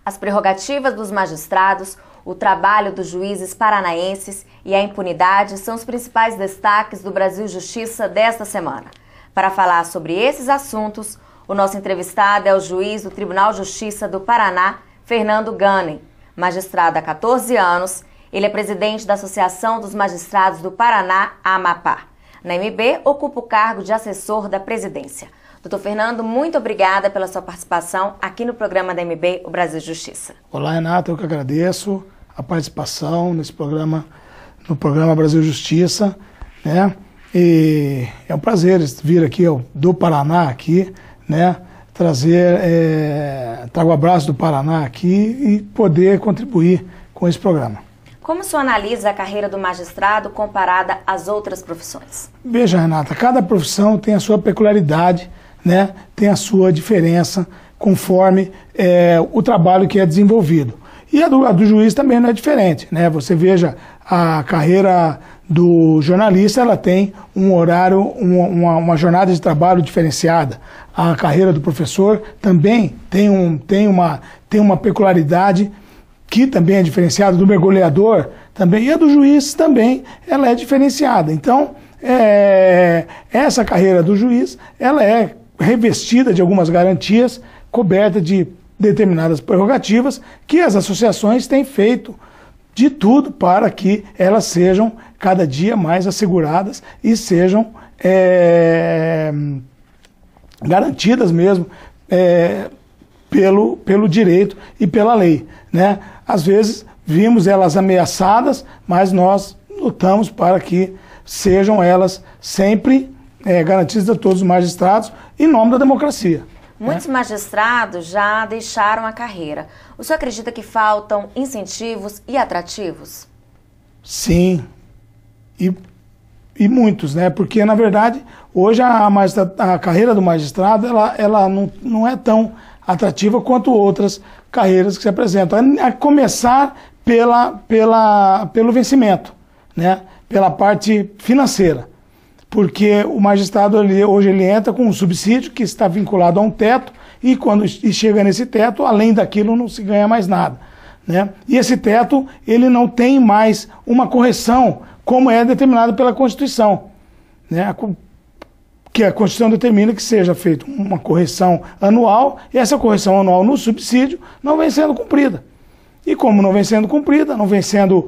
as prerrogativas dos magistrados, o trabalho dos juízes paranaenses e a impunidade são os principais destaques do Brasil Justiça desta semana. Para falar sobre esses assuntos, o nosso entrevistado é o juiz do Tribunal de Justiça do Paraná, Fernando Gunning. Magistrado há 14 anos, ele é presidente da Associação dos Magistrados do Paraná, Amapá. Na MB, ocupa o cargo de assessor da presidência. Doutor Fernando, muito obrigada pela sua participação aqui no programa da MB, o Brasil Justiça. Olá, Renata, eu que agradeço a participação nesse programa, no programa Brasil Justiça, né? E é um prazer vir aqui do Paraná, aqui, né? Trago o abraço do Paraná aqui e poder contribuir com esse programa. Como o senhor analisa a carreira do magistrado comparada às outras profissões? Veja, Renata, cada profissão tem a sua peculiaridade, né? Tem a sua diferença conforme o trabalho que é desenvolvido. E a do juiz também não é diferente, né? Você veja, a carreira do jornalista, ela tem um horário, uma jornada de trabalho diferenciada. A carreira do professor também tem uma peculiaridade que também é diferenciada, do mergulhador também, e a do juiz também, ela é diferenciada. Então, essa carreira do juiz, ela é revestida de algumas garantias, coberta de determinadas prerrogativas que as associações têm feito de tudo para que elas sejam cada dia mais asseguradas e sejam garantidas mesmo pelo direito e pela lei, né? Às vezes vimos elas ameaçadas, mas nós lutamos para que sejam elas sempre garantidas a todos os magistrados em nome da democracia. Muitos magistrados já deixaram a carreira. O senhor acredita que faltam incentivos e atrativos? Sim, e muitos, né? Porque, na verdade, hoje a carreira do magistrado ela não é tão atrativa quanto outras carreiras que se apresentam. A começar pelo vencimento, né? Pela parte financeira. Porque o magistrado hoje ele entra com um subsídio que está vinculado a um teto e quando chega nesse teto, além daquilo não se ganha mais nada, né? E esse teto ele não tem mais uma correção como é determinado pela Constituição, né? Que a Constituição determina que seja feita uma correção anual e essa correção anual no subsídio não vem sendo cumprida. E como não vem sendo cumprida, não vem sendo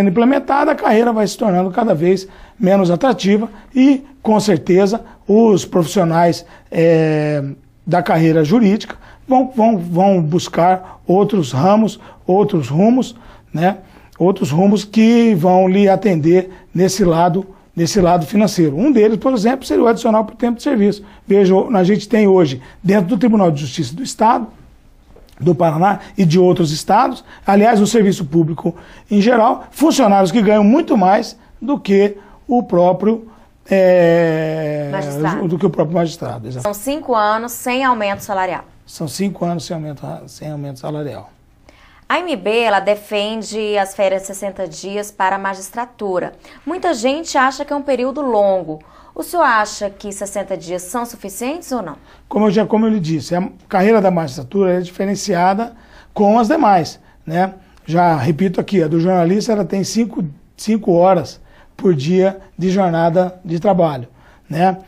implementada, a carreira vai se tornando cada vez menos atrativa e, com certeza, os profissionais da carreira jurídica vão buscar outros ramos, outros rumos, né? Outros rumos que vão lhe atender nesse lado financeiro. Um deles, por exemplo, seria o adicional por tempo de serviço. Veja, a gente tem hoje, dentro do Tribunal de Justiça do Estado, do Paraná e de outros estados, aliás, no serviço público em geral, funcionários que ganham muito mais do que o próprio magistrado. Exatamente. São 5 anos sem aumento salarial. São 5 anos sem aumento salarial. A MB, ela defende as férias de 60 dias para a magistratura. Muita gente acha que é um período longo. O senhor acha que 60 dias são suficientes ou não? Como eu lhe disse, a carreira da magistratura é diferenciada com as demais, né? Já repito aqui, a do jornalista ela tem 5 horas por dia de jornada de trabalho, né?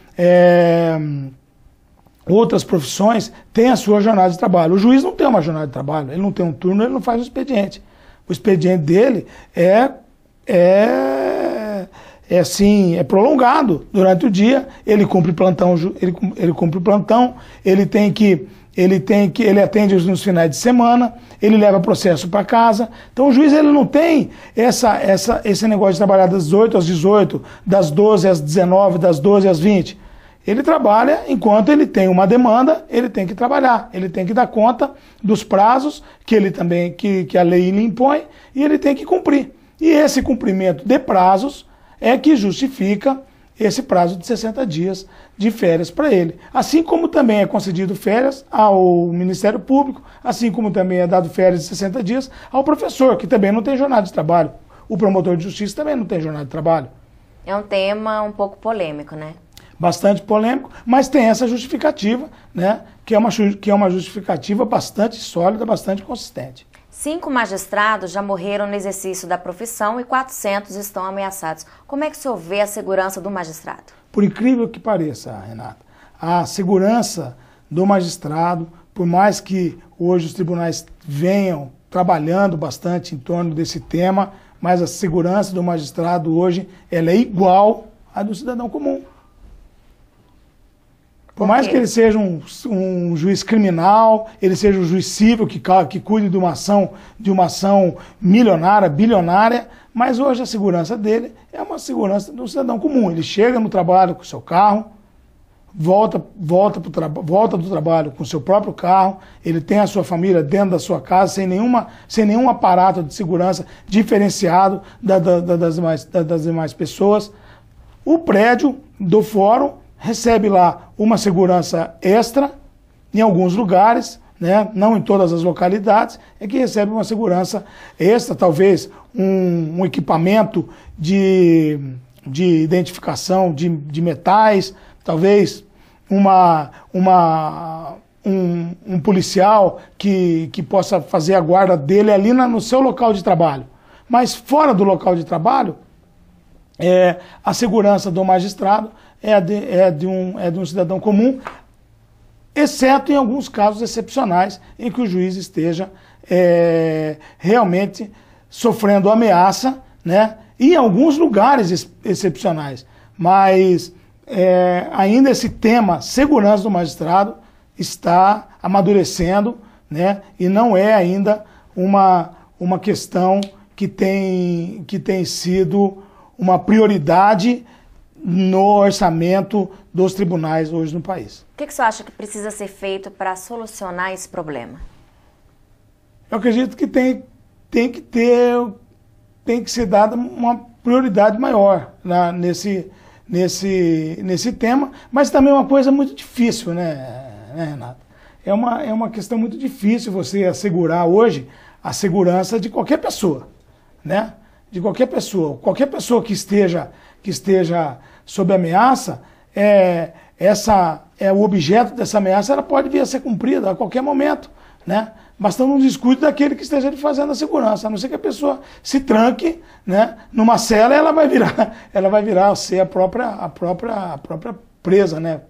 Outras profissões têm a sua jornada de trabalho. O juiz não tem uma jornada de trabalho, ele não tem um turno, ele não faz o expediente. O expediente dele é prolongado durante o dia, ele cumpre plantão, ele atende nos finais de semana, ele leva processo para casa. Então o juiz ele não tem esse negócio de trabalhar das 18 às 18, das 12 às 19, das 12 às 20. Ele trabalha enquanto ele tem uma demanda, ele tem que trabalhar, ele tem que dar conta dos prazos que a lei lhe impõe e ele tem que cumprir. E esse cumprimento de prazos é que justifica esse prazo de 60 dias de férias para ele. Assim como também é concedido férias ao Ministério Público, assim como também é dado férias de 60 dias ao professor, que também não tem jornada de trabalho. O promotor de justiça também não tem jornada de trabalho. É um tema um pouco polêmico, né? bastante polêmico, mas tem essa justificativa, né, que é uma justificativa bastante sólida, bastante consistente. 5 magistrados já morreram no exercício da profissão e 400 estão ameaçados. Como é que o senhor vê a segurança do magistrado? Por incrível que pareça, Renata, a segurança do magistrado, por mais que hoje os tribunais venham trabalhando bastante em torno desse tema, mas a segurança do magistrado hoje ela é igual à do cidadão comum. Por mais que ele seja um juiz criminal, ele seja um juiz civil que cuide de uma ação milionária, bilionária, mas hoje a segurança dele é uma segurança do cidadão comum. Ele chega no trabalho com o seu carro, volta do trabalho com o seu próprio carro, ele tem a sua família dentro da sua casa, sem nenhum aparato de segurança diferenciado das demais pessoas. O prédio do fórum recebe lá uma segurança extra, em alguns lugares, né? Não em todas as localidades, é que recebe uma segurança extra, talvez um equipamento de identificação de metais, talvez um policial que possa fazer a guarda dele ali no seu local de trabalho. Mas fora do local de trabalho, a segurança do magistrado é de um cidadão comum, exceto em alguns casos excepcionais em que o juiz esteja realmente sofrendo ameaça, né? E em alguns lugares excepcionais. Mas ainda esse tema segurança do magistrado está amadurecendo, né? E não é ainda uma questão que tem sido uma prioridade no orçamento dos tribunais hoje no país. O que você acha que precisa ser feito para solucionar esse problema? Eu acredito que tem que ser dada uma prioridade maior nesse tema, mas também é uma coisa muito difícil, né, Renato? É uma questão muito difícil você assegurar hoje a segurança de qualquer pessoa, né? De qualquer pessoa. Qualquer pessoa que esteja sob ameaça, o objeto dessa ameaça ela pode vir a ser cumprida a qualquer momento, né? Bastando um descuido daquele que esteja fazendo a segurança, a não ser que a pessoa se tranque, né, numa cela, ela vai virar a ser a própria presa, né?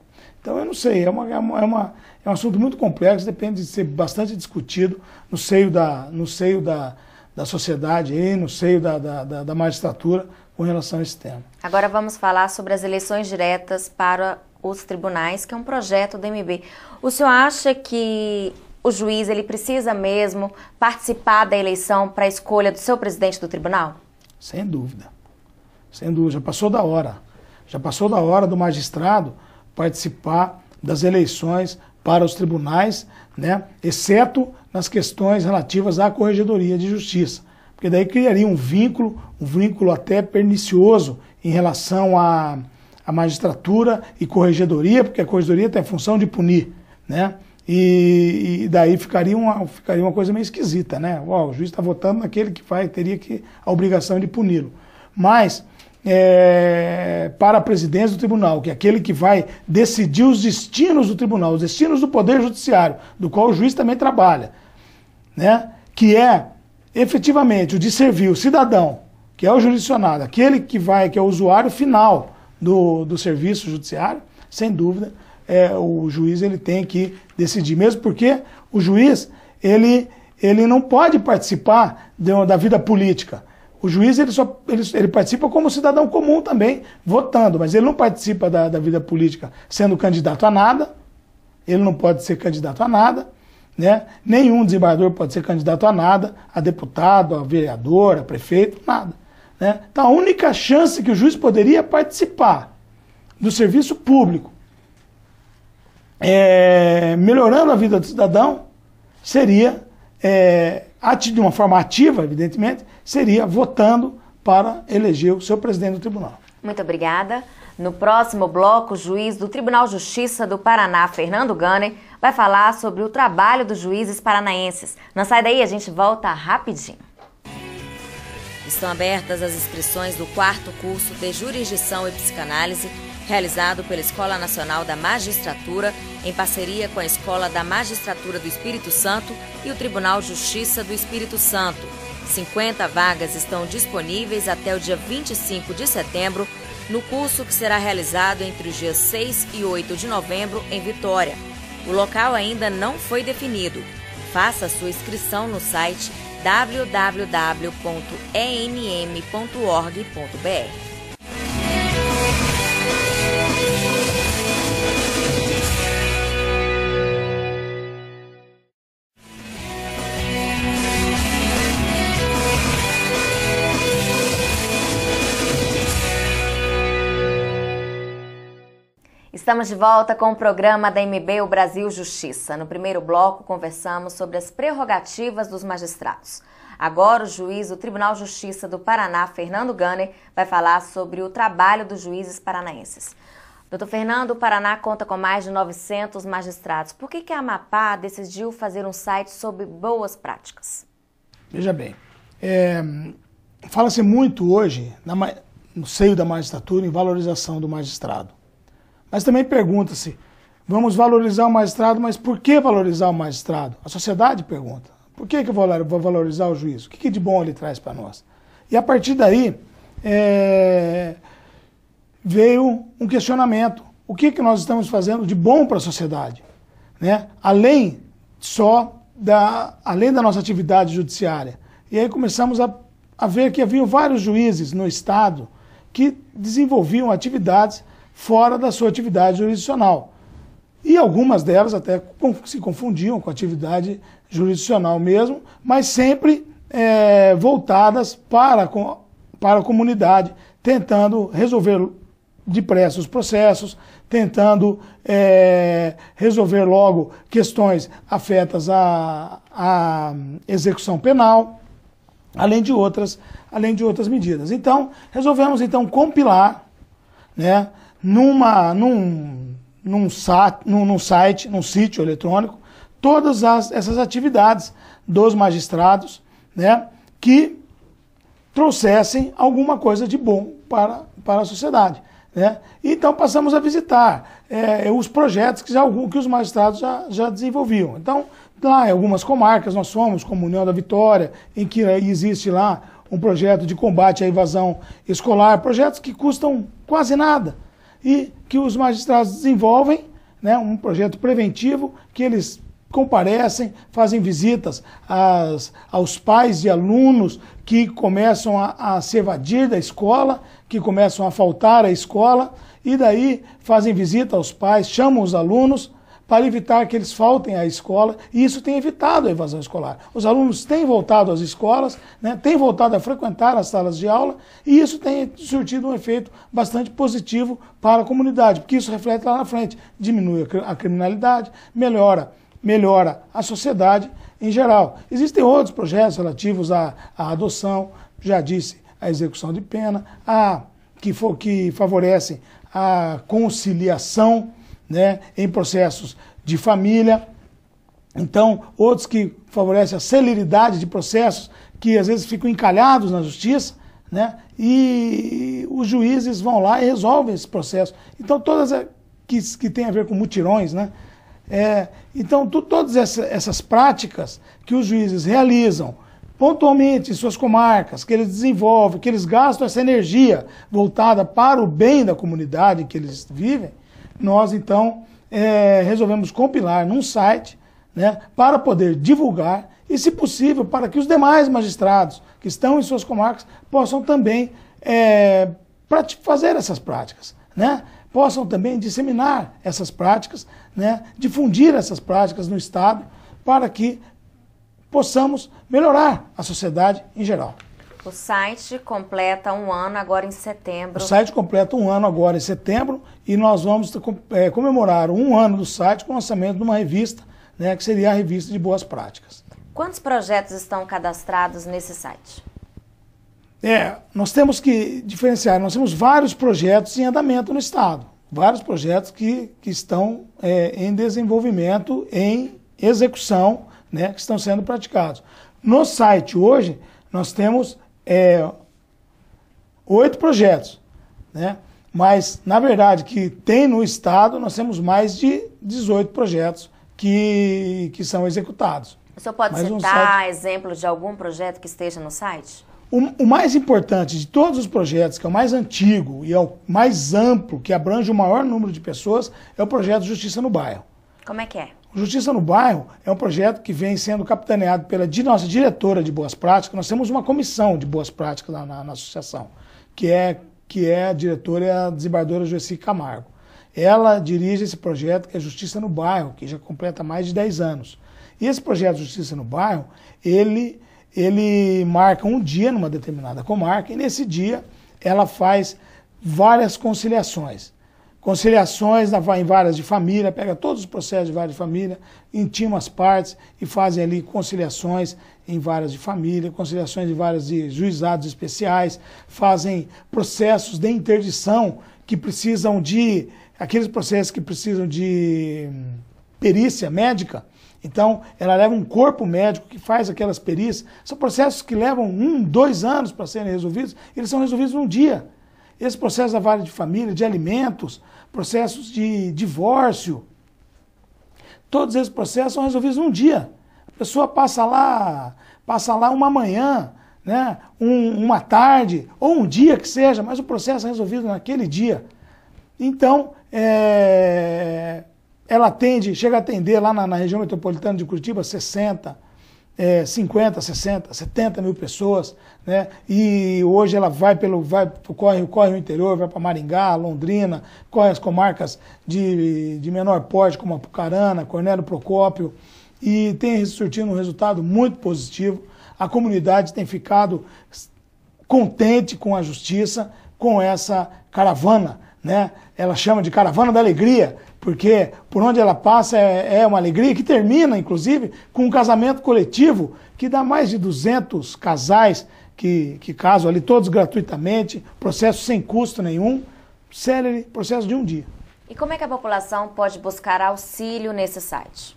Então eu não sei, é um assunto muito complexo, depende de ser bastante discutido no seio da sociedade, no seio da magistratura com relação a esse tema. Agora vamos falar sobre as eleições diretas para os tribunais, que é um projeto do MB. O senhor acha que o juiz ele precisa mesmo participar da eleição para a escolha do seu presidente do tribunal? Sem dúvida. Sem dúvida. Já passou da hora. Já passou da hora do magistrado participar das eleições para os tribunais, né? Exceto nas questões relativas à Corregedoria de Justiça. Porque daí criaria um vínculo até pernicioso em relação à magistratura e corregedoria, porque a corregedoria tem a função de punir, né? E daí ficaria uma coisa meio esquisita, né? O juiz está votando naquele que teria a obrigação de puni-lo. Mas, para a presidência do tribunal, que é aquele que vai decidir os destinos do tribunal, os destinos do Poder Judiciário, do qual o juiz também trabalha, né? Que é, efetivamente, o de servir o cidadão, que é o jurisdicionado, aquele que é o usuário final do serviço judiciário, sem dúvida, o juiz ele tem que decidir, mesmo porque o juiz ele não pode participar da vida política. O juiz ele participa como cidadão comum também, votando, mas ele não participa da vida política sendo candidato a nada, ele não pode ser candidato a nada, né? Nenhum desembargador pode ser candidato a nada, a deputado, a vereador, a prefeito, nada, né? Então a única chance que o juiz poderia participar do serviço público, melhorando a vida do cidadão, seria, de uma forma ativa, evidentemente, seria votando para eleger o seu presidente do tribunal. Muito obrigada. No próximo bloco, o juiz do Tribunal de Justiça do Paraná, Fernando Gunner, vai falar sobre o trabalho dos juízes paranaenses. Não sai daí, a gente volta rapidinho. Estão abertas as inscrições do 4º curso de Jurisdição e Psicanálise, realizado pela Escola Nacional da Magistratura, em parceria com a Escola da Magistratura do Espírito Santo e o Tribunal de Justiça do Espírito Santo. 50 vagas estão disponíveis até o dia 25 de setembro, no curso que será realizado entre os dias 6 e 8 de novembro em Vitória. O local ainda não foi definido. Faça sua inscrição no site www.enm.org.br. Estamos de volta com o programa da MB O Brasil Justiça. No primeiro bloco, conversamos sobre as prerrogativas dos magistrados. Agora, o juiz do Tribunal de Justiça do Paraná, Fernando Gunner, vai falar sobre o trabalho dos juízes paranaenses. Doutor Fernando, o Paraná conta com mais de 900 magistrados. Por que a Amapá decidiu fazer um site sobre boas práticas? Veja bem, fala-se muito hoje, no seio da magistratura, em valorização do magistrado. Mas também pergunta-se, vamos valorizar o magistrado, mas por que valorizar o magistrado? A sociedade pergunta, por que eu vou valorizar o juiz? O que de bom ele traz para nós? E a partir daí, veio um questionamento. O que nós estamos fazendo de bom para a sociedade? Né? Além da nossa atividade judiciária. E aí começamos a ver que havia vários juízes no Estado que desenvolviam atividades fora da sua atividade jurisdicional. E algumas delas até se confundiam com a atividade jurisdicional mesmo, mas sempre voltadas para a comunidade, tentando resolver depressa os processos, tentando resolver logo questões afetas à execução penal, além de outras medidas. Então, resolvemos compilar, né, num sítio eletrônico, todas essas atividades dos magistrados, né, que trouxessem alguma coisa de bom para a sociedade. Né? Então passamos a visitar os projetos que os magistrados já desenvolviam. Então, lá em algumas comarcas nós fomos, como União da Vitória, em que existe lá um projeto de combate à evasão escolar, projetos que custam quase nada, e que os magistrados desenvolvem, né, um projeto preventivo, que eles comparecem, fazem visitas aos pais de alunos que começam a se evadir da escola, que começam a faltar à escola, e daí fazem visita aos pais, chamam os alunos para evitar que eles faltem à escola, e isso tem evitado a evasão escolar. Os alunos têm voltado às escolas, né, têm voltado a frequentar as salas de aula, e isso tem surtido um efeito bastante positivo para a comunidade, porque isso reflete lá na frente, diminui a criminalidade, melhora a sociedade em geral. Existem outros projetos relativos à adoção, já disse, a execução de pena, que favorecem a conciliação, né, em processos de família. Então, outros que favorecem a celeridade de processos que às vezes ficam encalhados na justiça, né, e os juízes vão lá e resolvem esse processo. Então, todas que tem a ver com mutirões, né, então, todas essas práticas que os juízes realizam pontualmente em suas comarcas, que eles desenvolvem, que eles gastam essa energia voltada para o bem da comunidade que eles vivem, nós, então, resolvemos compilar num site, né, para poder divulgar e, se possível, para que os demais magistrados que estão em suas comarcas possam também fazer essas práticas, né? Possam também disseminar essas práticas, né, difundir essas práticas no Estado, para que possamos melhorar a sociedade em geral. O site completa um ano agora em setembro. O site completa um ano agora em setembro, e nós vamos comemorar um ano do site com o lançamento de uma revista, né, que seria a revista de boas práticas. Quantos projetos estão cadastrados nesse site? Nós temos que diferenciar, nós temos vários projetos em andamento no Estado, vários projetos que estão em desenvolvimento, em execução, né, que estão sendo praticados. No site hoje, nós temos 8 projetos, né? Mas, na verdade, que tem no Estado, nós temos mais de 18 projetos que são executados. O senhor pode citar exemplos de algum projeto que esteja no site? O mais importante de todos os projetos, que é o mais antigo e é o mais amplo, que abrange o maior número de pessoas, é o projeto Justiça no Bairro. Como é que é? O Justiça no Bairro é um projeto que vem sendo capitaneado pela nossa diretora de Boas Práticas. Nós temos uma comissão de Boas Práticas lá na associação, que é a diretora e a desembargadora Joeci Camargo. Ela dirige esse projeto, que é Justiça no Bairro, que já completa mais de 10 anos. E esse projeto Justiça no Bairro, ele marca um dia numa determinada comarca, e nesse dia ela faz várias conciliações. Conciliações em varas de família, pega todos os processos de varas de família, intima as partes e fazem ali conciliações em varas de família, conciliações em varas de juizados especiais, fazem processos de interdição que precisam aqueles processos que precisam de perícia médica. Então, ela leva um corpo médico que faz aquelas perícias. São processos que levam 1, 2 anos para serem resolvidos, eles são resolvidos num dia. Esse processo da vara de família, de alimentos, processos de divórcio, todos esses processos são resolvidos num dia. A pessoa passa lá uma manhã, né, uma tarde, ou um dia que seja, mas o processo é resolvido naquele dia. Então, ela chega a atender lá na região metropolitana de Curitiba 50, 60, 70 mil pessoas, né? E hoje ela corre o interior, vai para Maringá, Londrina, corre as comarcas de menor porte, como Apucarana, Cornélio Procópio, e tem surtido um resultado muito positivo. A comunidade tem ficado contente com a justiça, com essa caravana, né? Ela chama de caravana da alegria, porque por onde ela passa é uma alegria que termina, inclusive, com um casamento coletivo que dá mais de 200 casais que casam ali, todos gratuitamente, processo sem custo nenhum, célere, processo de um dia. E como é que a população pode buscar auxílio nesse site?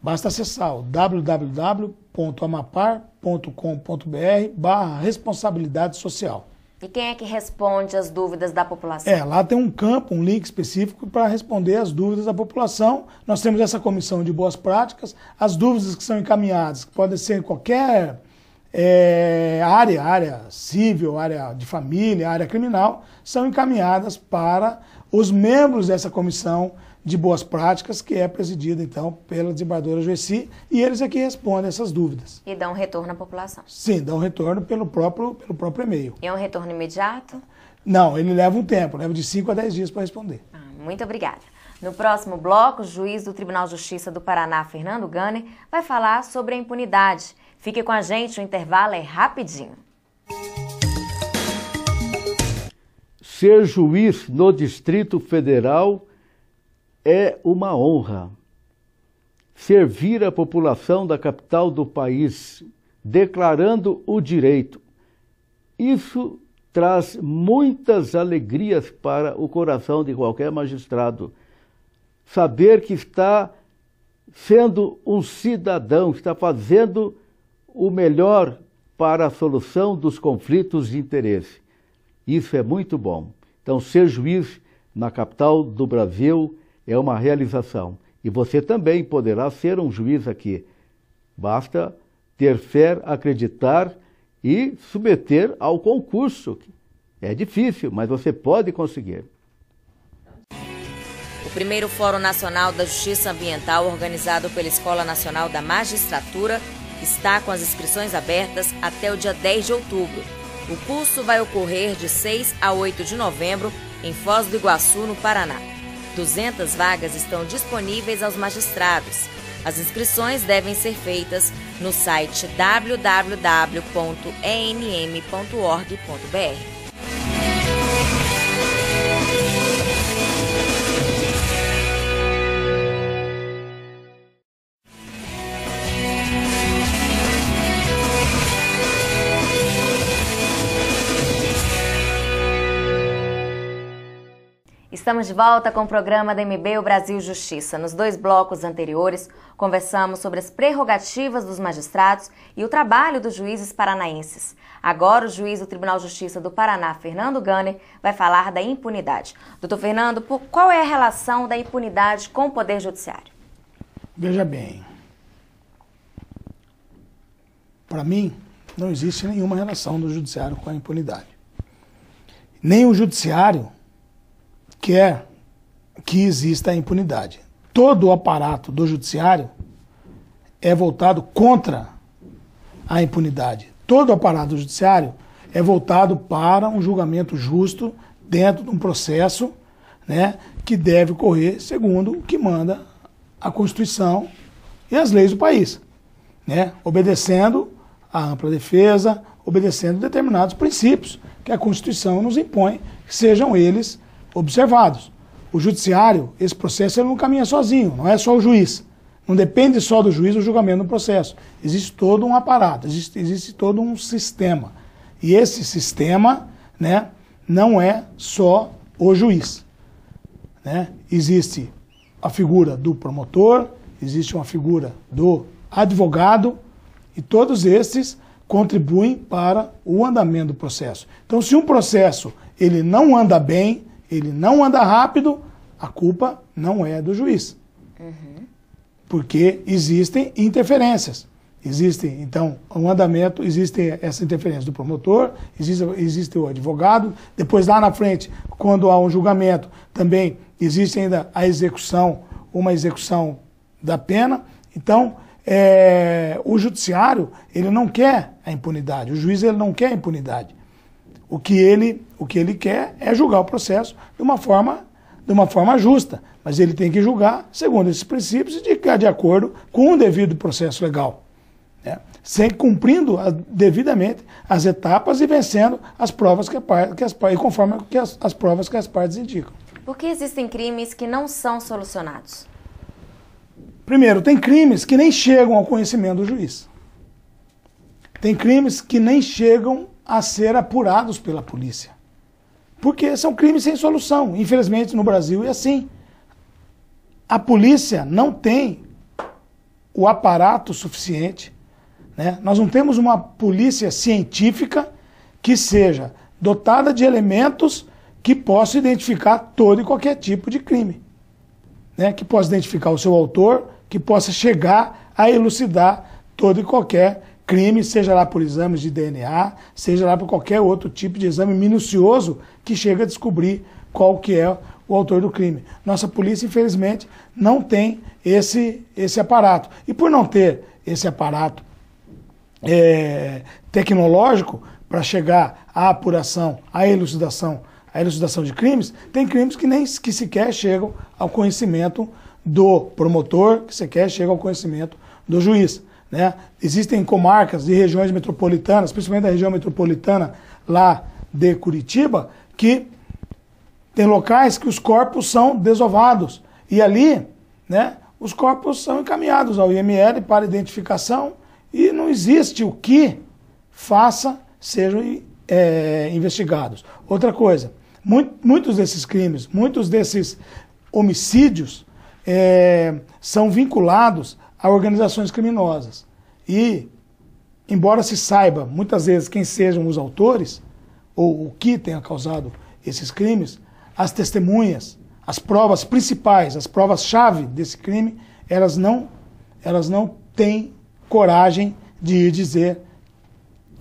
Basta acessar o www.amapar.com.br/responsabilidade social. E quem é que responde as dúvidas da população? Lá tem um campo, um link específico para responder as dúvidas da população. Nós temos essa comissão de boas práticas. As dúvidas que são encaminhadas, que podem ser em qualquer área civil, área de família, área criminal, são encaminhadas para os membros dessa comissão de boas práticas, que é presidida, então, pela desembargadora Joeci, e eles é que respondem essas dúvidas. E dão retorno à população? Sim, dão retorno pelo próprio e-mail. E é um retorno imediato? Não, ele leva um tempo, leva de 5 a 10 dias para responder. Muito obrigada. No próximo bloco, o juiz do Tribunal de Justiça do Paraná, Fernando Gunner, vai falar sobre a impunidade. Fique com a gente, o intervalo é rapidinho. Ser juiz no Distrito Federal é uma honra. Servir a população da capital do país, declarando o direito. Isso traz muitas alegrias para o coração de qualquer magistrado. Saber que está sendo um cidadão, está fazendo o melhor para a solução dos conflitos de interesse. Isso é muito bom. Então, ser juiz na capital do Brasil é uma realização. E você também poderá ser um juiz aqui. Basta ter fé, acreditar e submeter ao concurso. É difícil, mas você pode conseguir. O primeiro Fórum Nacional da Justiça Ambiental, organizado pela Escola Nacional da Magistratura, está com as inscrições abertas até o dia 10 de outubro. O curso vai ocorrer de 6 a 8 de novembro em Foz do Iguaçu, no Paraná. 200 vagas estão disponíveis aos magistrados. As inscrições devem ser feitas no site www.enm.org.br. Estamos de volta com o programa da MB, o Brasil Justiça. Nos 2 blocos anteriores, conversamos sobre as prerrogativas dos magistrados e o trabalho dos juízes paranaenses. Agora, o juiz do Tribunal de Justiça do Paraná, Fernando Gunner, vai falar da impunidade. Doutor Fernando, qual é a relação da impunidade com o Poder Judiciário? Veja bem, para mim, não existe nenhuma relação do judiciário com a impunidade. Nem o judiciário quer que exista a impunidade. Todo o aparato do judiciário é voltado contra a impunidade. Todo o aparato do judiciário é voltado para um julgamento justo dentro de um processo, né, que deve correr segundo o que manda a Constituição e as leis do país, né, obedecendo a ampla defesa, obedecendo determinados princípios que a Constituição nos impõe, que sejam eles observados. O judiciário, esse processo, ele não caminha sozinho, não é só o juiz. Não depende só do juiz o julgamento do processo. Existe todo um aparato, existe todo um sistema. E esse sistema, né, não é só o juiz, né? Existe a figura do promotor, existe uma figura do advogado, e todos esses contribuem para o andamento do processo. Então, se um processo ele não anda bem, ele não anda rápido, a culpa não é do juiz. Porque existem interferências. Existem, então, um andamento, existe essa interferência do promotor, existe o advogado, depois lá na frente, quando há um julgamento, também existe ainda a execução, uma execução da pena. Então, o judiciário, ele não quer a impunidade, o juiz ele não quer a impunidade. O que ele quer é julgar o processo de uma forma justa, mas ele tem que julgar segundo esses princípios e de acordo com o devido processo legal, né? Cumprindo devidamente as etapas e vencendo as provas conforme as provas que as partes indicam. Por que existem crimes que não são solucionados? Primeiro, tem crimes que nem chegam ao conhecimento do juiz. Tem crimes que nem chegam a ser apurados pela polícia. Porque são crimes sem solução. Infelizmente, no Brasil é assim. A polícia não tem o aparato suficiente, né? Nós não temos uma polícia científica que seja dotada de elementos que possam identificar todo e qualquer tipo de crime, né? Que possa identificar o seu autor, que possa chegar a elucidar todo e qualquer crime, seja lá por exames de DNA, seja lá por qualquer outro tipo de exame minucioso que chega a descobrir qual que é o autor do crime. Nossa polícia, infelizmente, não tem esse aparato. E por não ter esse aparato tecnológico para chegar à apuração, à elucidação de crimes, tem crimes que nem que sequer chegam ao conhecimento do promotor, que sequer chegam ao conhecimento do juiz, né? Existem comarcas de regiões metropolitanas, principalmente da região metropolitana lá de Curitiba, que tem locais que os corpos são desovados. E ali, né, os corpos são encaminhados ao IML para identificação e não existe o que sejam investigados. Outra coisa, muitos desses crimes, muitos desses homicídios são vinculados a organizações criminosas. E, embora se saiba, muitas vezes, quem sejam os autores, ou o que tenha causado esses crimes, as testemunhas, as provas principais, as provas-chave desse crime, elas não têm coragem de ir dizer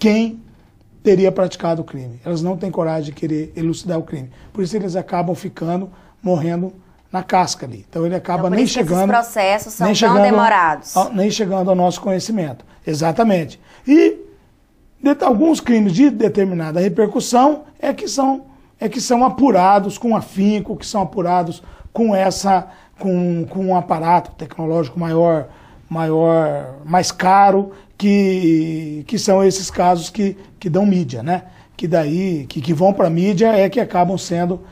quem teria praticado o crime. Elas não têm coragem de querer elucidar o crime. Por isso eles acabam morrendo na casca ali. Então ele acaba nem chegando... Esses processos são tão demorados. Nem chegando ao nosso conhecimento. Exatamente. E alguns crimes de determinada repercussão é que são apurados com afinco, que são apurados com um aparato tecnológico maior, mais caro, que são esses casos que dão mídia, né? Que vão para a mídia que acabam sendo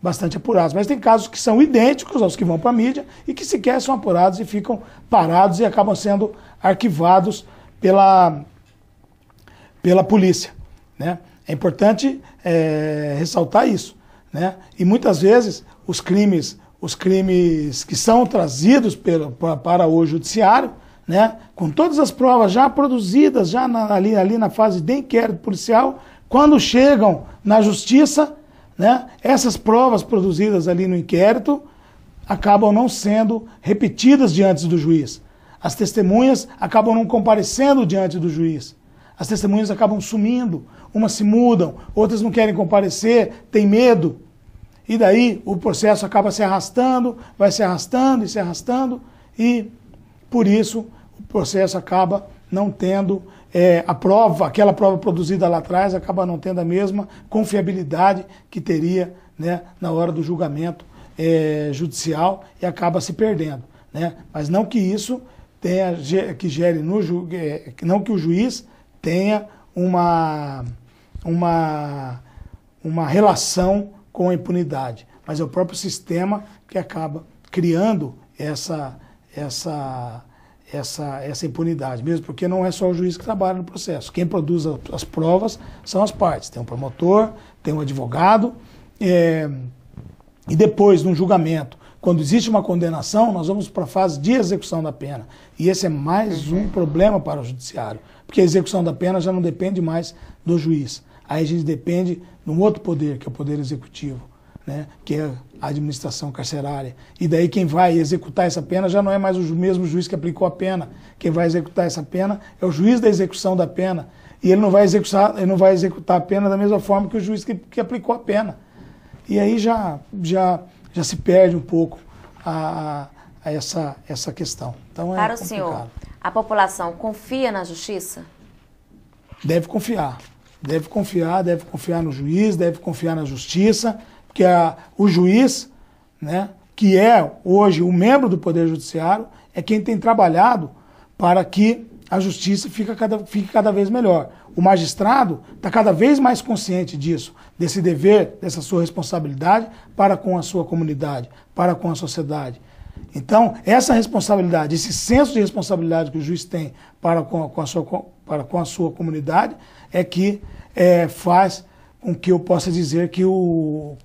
bastante apurados. Mas tem casos que são idênticos aos que vão para a mídia e que sequer são apurados e ficam parados e acabam sendo arquivados pela polícia, né? É importante ressaltar isso, né? E muitas vezes os crimes que são trazidos para o judiciário, né, com todas as provas já produzidas, já ali na fase de inquérito policial, quando chegam na justiça, né, essas provas produzidas ali no inquérito acabam não sendo repetidas diante do juiz. As testemunhas acabam não comparecendo diante do juiz. As testemunhas acabam sumindo, umas se mudam, outras não querem comparecer, têm medo. E daí o processo acaba se arrastando, vai se arrastando e se arrastando, e por isso o processo acaba não tendo aquela prova produzida lá atrás, acaba não tendo a mesma confiabilidade que teria, né, na hora do julgamento judicial, e acaba se perdendo, né? Mas não que isso gere não que o juiz tenha uma relação com a impunidade, mas é o próprio sistema que acaba criando essa impunidade, mesmo porque não é só o juiz que trabalha no processo. Quem produz as provas são as partes. Tem um promotor, tem um advogado, e depois, no julgamento, quando existe uma condenação, nós vamos para a fase de execução da pena. E esse é mais um problema para o judiciário, porque a execução da pena já não depende mais do juiz. Aí a gente depende de um outro poder, que é o poder executivo, né, que é a administração carcerária. E daí quem vai executar essa pena já não é mais o mesmo juiz que aplicou a pena. Quem vai executar essa pena é o juiz da execução da pena. E ele não vai executar a pena da mesma forma que o juiz que aplicou a pena. E aí já se perde um pouco essa questão. Então Para o senhor, a população confia na justiça? Deve confiar. Deve confiar no juiz, deve confiar na justiça, porque o juiz, né, que é hoje o membro do Poder Judiciário, é quem tem trabalhado para que a justiça fique cada vez melhor. O magistrado está cada vez mais consciente disso, desse dever, dessa sua responsabilidade para com a sua comunidade, para com a sociedade. Então, essa responsabilidade, esse senso de responsabilidade que o juiz tem para com a sua comunidade é que faz com que eu possa dizer que o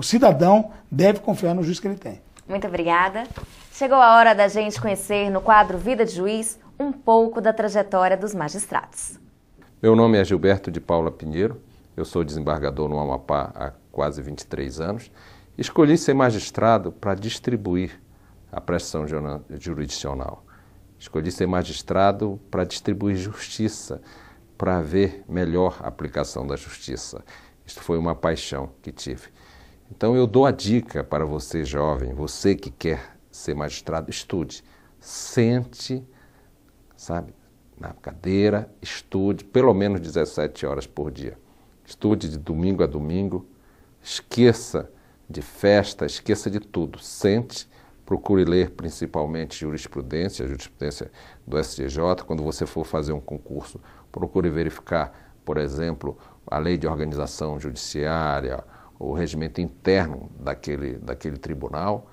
cidadão deve confiar no juiz que ele tem. Muito obrigada. Chegou a hora da gente conhecer no quadro Vida de Juiz um pouco da trajetória dos magistrados. Meu nome é Gilberto de Paula Pinheiro, eu sou desembargador no Amapá há quase 23 anos. Escolhi ser magistrado para distribuir a prestação jurisdicional. Escolhi ser magistrado para distribuir justiça, para haver melhor aplicação da justiça. Isto foi uma paixão que tive. Então eu dou a dica para você jovem, você que quer ser magistrado, estude. Sente, sabe, na cadeira, estude pelo menos 17 horas por dia. Estude de domingo a domingo, esqueça de festa, esqueça de tudo. Sente, procure ler principalmente jurisprudência, a jurisprudência do STJ. Quando você for fazer um concurso, procure verificar, por exemplo, a lei de organização judiciária, o regimento interno daquele tribunal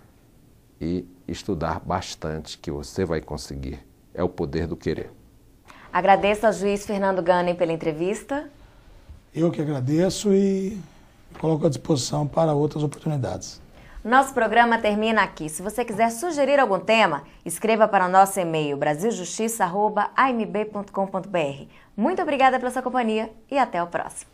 e estudar bastante, que você vai conseguir. É o poder do querer. Agradeço ao juiz Fernando Gunning pela entrevista. Eu que agradeço e coloco à disposição para outras oportunidades. Nosso programa termina aqui. Se você quiser sugerir algum tema, escreva para o nosso e-mail brasiljustiça@amb.com.br. Muito obrigada pela sua companhia e até o próximo.